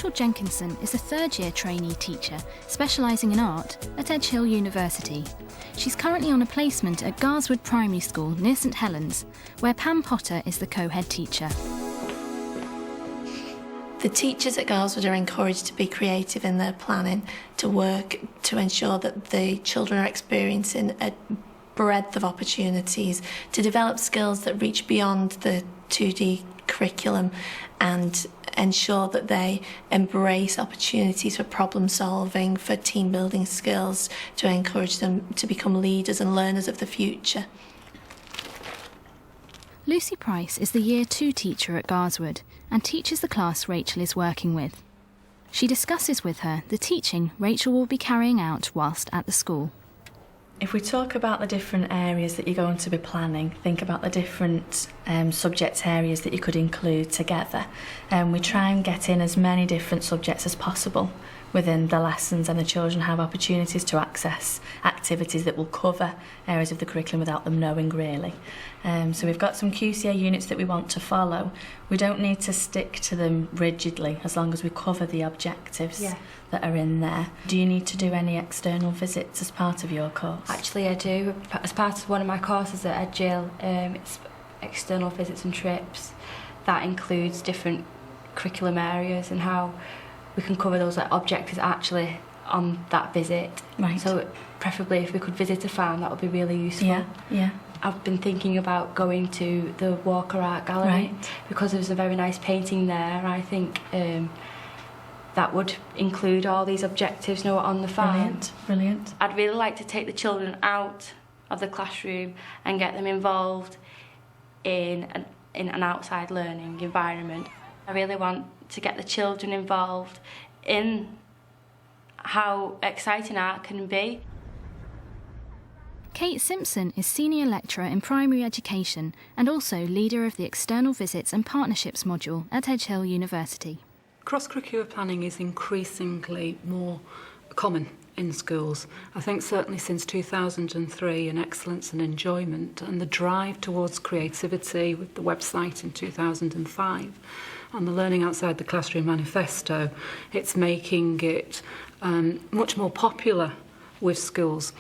Rachel Jenkinson is a third-year trainee teacher specialising in art at Edge Hill University. She's currently on a placement at Garswood Primary School near St Helens, where Pam Potter is the co-head teacher. The teachers at Garswood are encouraged to be creative in their planning, to work to ensure that the children are experiencing a breadth of opportunities, to develop skills that reach beyond the 2D curriculum and ensure that they embrace opportunities for problem solving, for team building skills, to encourage them to become leaders and learners of the future. Lucy Price is the Year 2 teacher at Garswood and teaches the class Rachel is working with. She discusses with her the teaching Rachel will be carrying out whilst at the school. If we talk about the different areas that you're going to be planning, think about the different subject areas that you could include together. We try and get in as many different subjects as possible within the lessons, and the children have opportunities to access activities that will cover areas of the curriculum without them knowing really. So we've got some QCA units that we want to follow. We don't need to stick to them rigidly as long as we cover the objectives that are in there. Do you need to do any external visits as part of your course? Actually I do. As part of one of my courses at Edge Hill, it's external visits and trips. That includes different curriculum areas and how we can cover those objectives actually on that visit. Right. So preferably if we could visit a farm, that would be really useful. Yeah. I've been thinking about going to the Walker Art Gallery because there's a very nice painting there. I think that would include all these objectives on the farm. Brilliant. I'd really like to take the children out of the classroom and get them involved in an outside learning environment. I really want to get the children involved in how exciting art can be. Kate Simpson is Senior Lecturer in Primary Education and also leader of the External Visits and Partnerships module at Edge Hill University. Cross Curricular Planning is increasingly more common in schools. I think certainly since 2003, and excellence and enjoyment and the drive towards creativity with the website in 2005 and the Learning Outside the Classroom manifesto, it's making it much more popular with schools.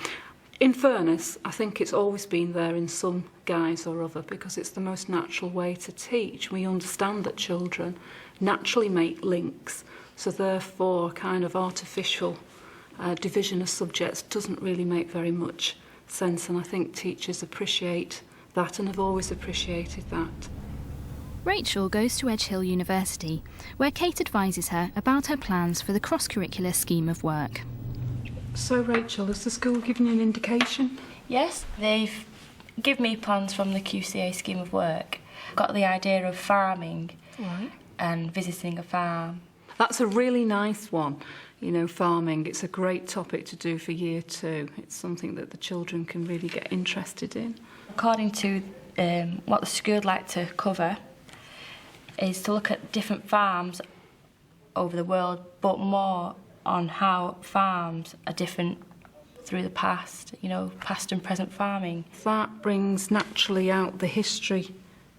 In fairness, I think it's always been there in some guise or other because it's the most natural way to teach. We understand that children naturally make links, so therefore kind of artificial division of subjects doesn't really make very much sense, and I think teachers appreciate that and have always appreciated that. Rachel goes to Edge Hill University, where Kate advises her about her plans for the cross-curricular scheme of work. So Rachel, has the school given you an indication? Yes, they've given me plans from the QCA scheme of work. I've got the idea of farming and visiting a farm. That's a really nice one. You know, farming, it's a great topic to do for Year 2. It's something that the children can really get interested in. According to what the school would like to cover is to look at different farms over the world, but more on how farms are different through the past, past and present farming. That brings naturally out the history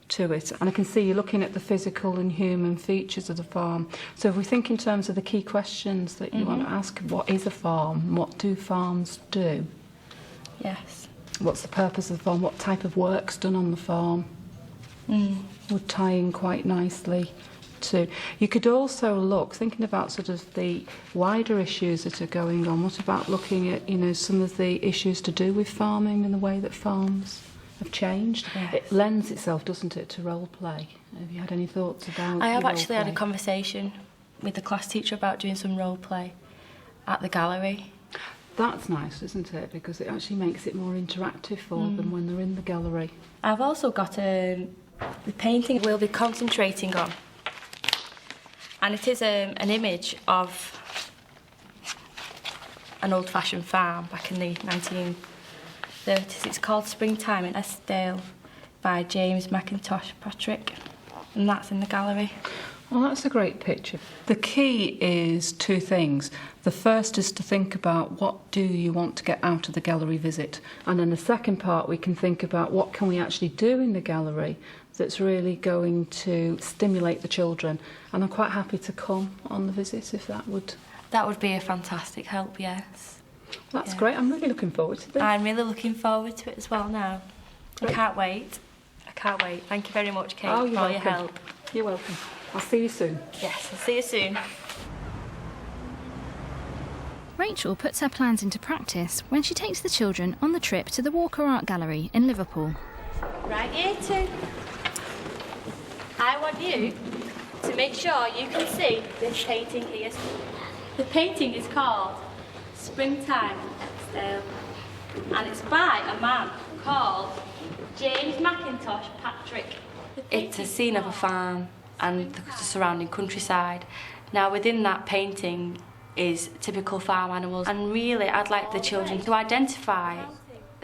to it, and I can see you're looking at the physical and human features of the farm. So if we think in terms of the key questions that you want to ask, what is a farm? What do farms do? Yes. What's the purpose of the farm? What type of work's done on the farm? Would tie in quite nicely too. You could also look, thinking about sort of the wider issues that are going on, what about looking at, some of the issues to do with farming and the way that farms have changed? Yes. It lends itself, doesn't it, to role play. Have you had any thoughts about I have role actually had a play? conversation with the class teacher about doing some role play at the gallery. That's nice, isn't it? Because it actually makes it more interactive for them when they're in the gallery. I've also got the painting we'll be concentrating on. And it is an image of an old-fashioned farm back in the 1930s. It's called Springtime in Eskdale by James McIntosh Patrick, and that's in the gallery. Well, that's a great picture. The key is two things. The first is to think about what do you want to get out of the gallery visit. And then the second part, we can think about what can we actually do in the gallery that's really going to stimulate the children. And I'm quite happy to come on the visit if that would... That would be a fantastic help, yes. That's great. I'm really looking forward to this. I'm really looking forward to it as well now. Great. I can't wait. I can't wait. Thank you very much, Kate, Oh, for you're all your welcome. help. You're welcome. I'll see you soon. Yes, I'll see you soon. Rachel puts her plans into practice when she takes the children on the trip to the Walker Art Gallery in Liverpool. Right here too. I want you to make sure you can see this painting here. The painting is called Springtime in Epsdale, and it's by a man called James Mackintosh Patrick. It's a scene of a farm and the surrounding countryside. Now within that painting is typical farm animals, and really I'd like the children to identify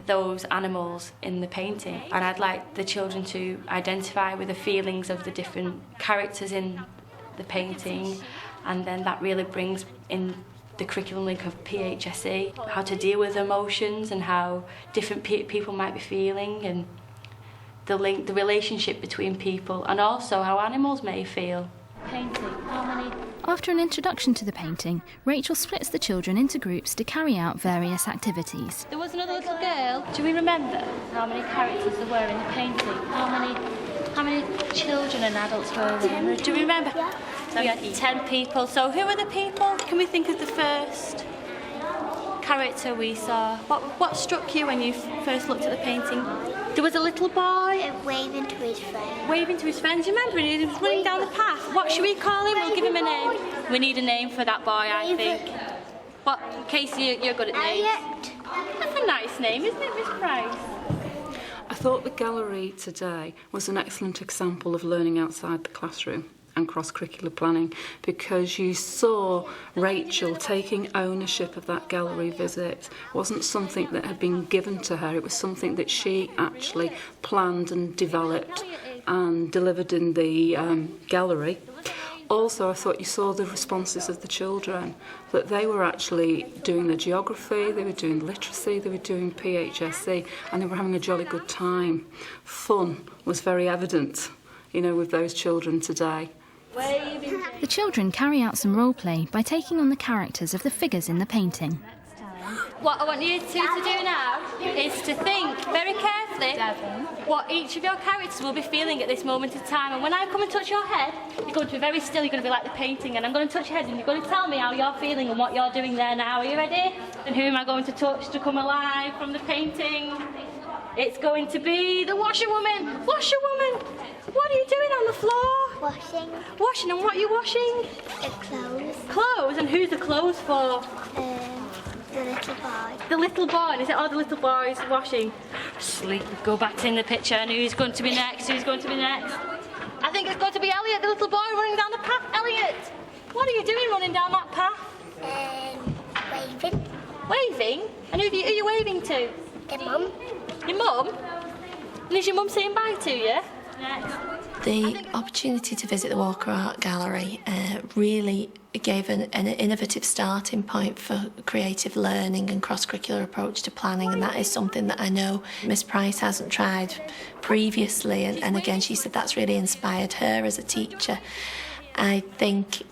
those animals in the painting, and I'd like the children to identify with the feelings of the different characters in the painting, and then that really brings in the curriculum link of PHSE, how to deal with emotions and how different people might be feeling, and the link, the relationship between people, and also how animals may feel. Painting, how many? After an introduction to the painting, Rachel splits the children into groups to carry out various activities. There was another little girl. Do we remember how many characters there were in the painting? How many children and adults were there? Do we remember? Yeah. So we had 10 people. So who were the people? Can we think of the first character we saw? What struck you when you first looked at the painting? There was a little boy waving to his friends. waving to his friends. You remember? He was running down the path. What should we call him? We'll give him a name. We need a name for that boy, I think. What, Casey, you're good at names. That's a nice name, isn't it, Miss Price? I thought the gallery today was an excellent example of learning outside the classroom and cross-curricular planning, because you saw Rachel taking ownership of that gallery visit. It wasn't something that had been given to her, it was something that she actually planned and developed and delivered in the gallery. Also, I thought you saw the responses of the children, that they were actually doing the geography, they were doing literacy, they were doing PHSE, and they were having a jolly good time. Fun was very evident, you know, with those children today. The children carry out some role play by taking on the characters of the figures in the painting. What I want you two to do now is to think very carefully what each of your characters will be feeling at this moment in time. And when I come and touch your head, you're going to be very still, you're going to be like the painting, and I'm going to touch your head and you're going to tell me how you're feeling and what you're doing there now. Are you ready? And who am I going to touch to come alive from the painting? It's going to be the washerwoman. Washerwoman! What are you doing on the floor? Washing. Washing, and what are you washing? The clothes. Clothes, and who's the clothes for? The little boy. The little boy, and is it all the little boys washing? Sleep, go back to in the picture, and who's going to be next? Who's going to be next? I think it's going to be Elliot, the little boy running down the path. Elliot, what are you doing running down that path? Waving. Waving? And who are you waving to? The mum. Your mum? And is your mum saying bye to you? Next. The opportunity to visit the Walker Art Gallery really gave an innovative starting point for creative learning and cross-curricular approach to planning, and that is something that I know Miss Price hasn't tried previously, and again she said that's really inspired her as a teacher. I think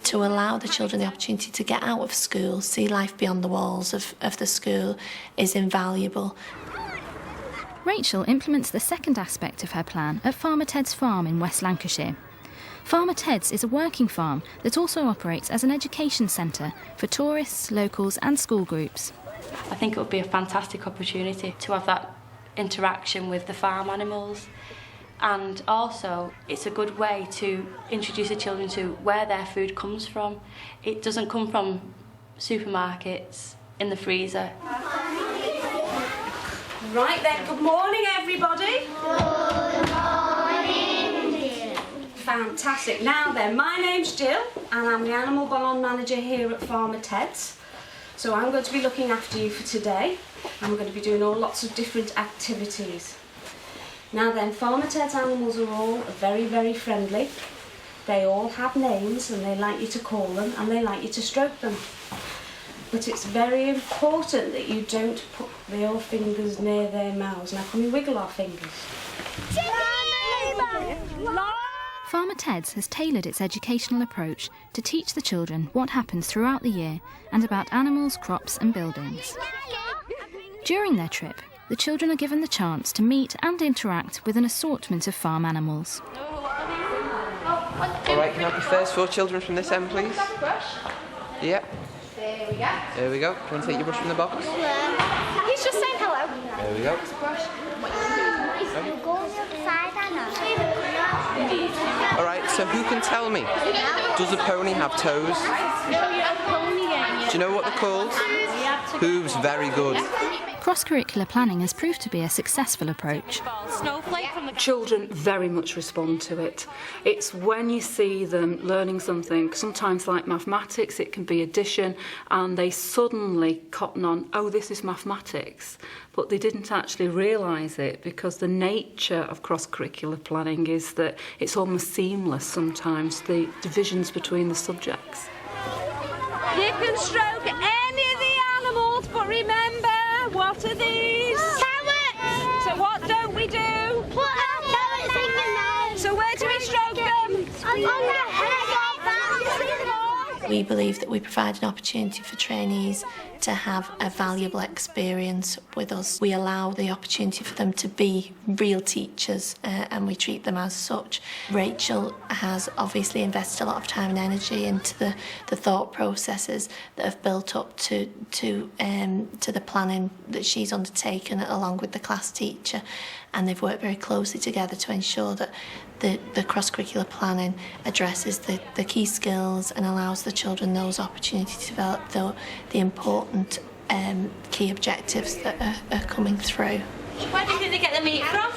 to allow the children the opportunity to get out of school, see life beyond the walls of the school, is invaluable. Rachel implements the second aspect of her plan at Farmer Ted's farm in West Lancashire. Farmer Ted's is a working farm that also operates as an education centre for tourists, locals and school groups. I think it would be a fantastic opportunity to have that interaction with the farm animals, and also it's a good way to introduce the children to where their food comes from. It doesn't come from supermarkets in the freezer. Right then, good morning everybody. Good morning. Fantastic. Now then, my name's Jill and I'm the Animal Barn Manager here at Farmer Ted's. So I'm going to be looking after you for today, and we're going to be doing lots of different activities. Now then, Farmer Ted's animals are all very, very friendly. they all have names and they like you to call them and they like you to stroke them. But it's very important that you don't put your fingers near their mouths. Now can we wiggle our fingers? Farmer Ted's has tailored its educational approach to teach the children what happens throughout the year and about animals, crops and buildings. During their trip, the children are given the chance to meet and interact with an assortment of farm animals. All right, can I have the first 4 children from this end, please? Yep. There we go. There we go. Do you want to take your brush from the box? He's just saying hello. There we go. All right, so who can tell me? Does a pony have toes? Do you know what they're called? Hooves, very good. Cross Curricular Planning has proved to be a successful approach. Children very much respond to it. It's when you see them learning something, sometimes like mathematics, it can be addition, and they suddenly cotton on, oh, this is mathematics. But they didn't actually realise it because the nature of cross-curricular planning is that it's almost seamless sometimes, the divisions between the subjects. You can stroke any of the animals, but remember, what are these? Carrots! So what don't we do? Put our carrots in your mouth! So where do we stroke them? On the head of our We believe that we provide an opportunity for trainees to have a valuable experience with us. We allow the opportunity for them to be real teachers and we treat them as such. Rachel has obviously invested a lot of time and energy into the thought processes that have built up to the planning that she's undertaken along with the class teacher, and they've worked very closely together to ensure that the cross-curricular planning addresses the key skills and allows the children those opportunities to develop the important key objectives that are coming through. Where do you think they get the meat from?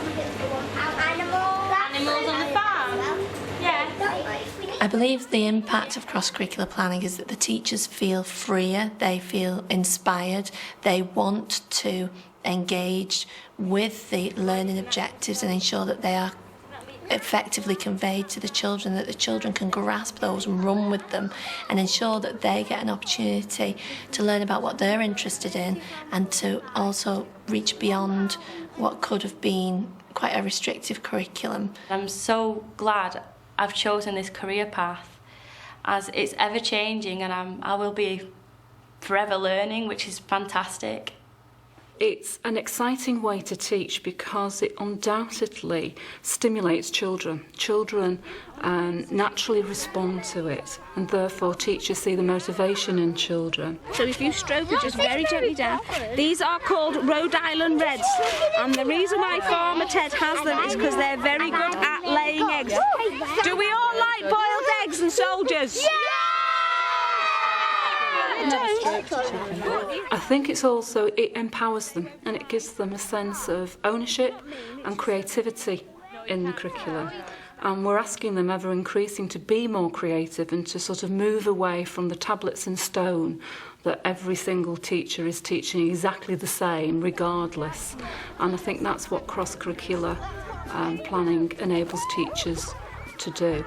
Animals on the farm? Yeah. I believe the impact of cross-curricular planning is that the teachers feel freer, they feel inspired, they want to engage with the learning objectives and ensure that they are effectively conveyed to the children, that the children can grasp those and run with them and ensure that they get an opportunity to learn about what they're interested in and to also reach beyond what could have been quite a restrictive curriculum. I'm so glad I've chosen this career path, as it's ever changing and I will be forever learning, which is fantastic. It's an exciting way to teach because it undoubtedly stimulates children. Children naturally respond to it, and therefore teachers see the motivation in children. So if you stroke it just very gently down, these are called Rhode Island Reds, and the reason why Farmer Ted has them is because they're very good at laying eggs. Do we all like boiled eggs and soldiers? Yeah! I think it's also, it empowers them and it gives them a sense of ownership and creativity in the curriculum. And we're asking them ever increasing to be more creative and to sort of move away from the tablets in stone that every single teacher is teaching exactly the same regardless. And I think that's what cross-curricular planning enables teachers to do.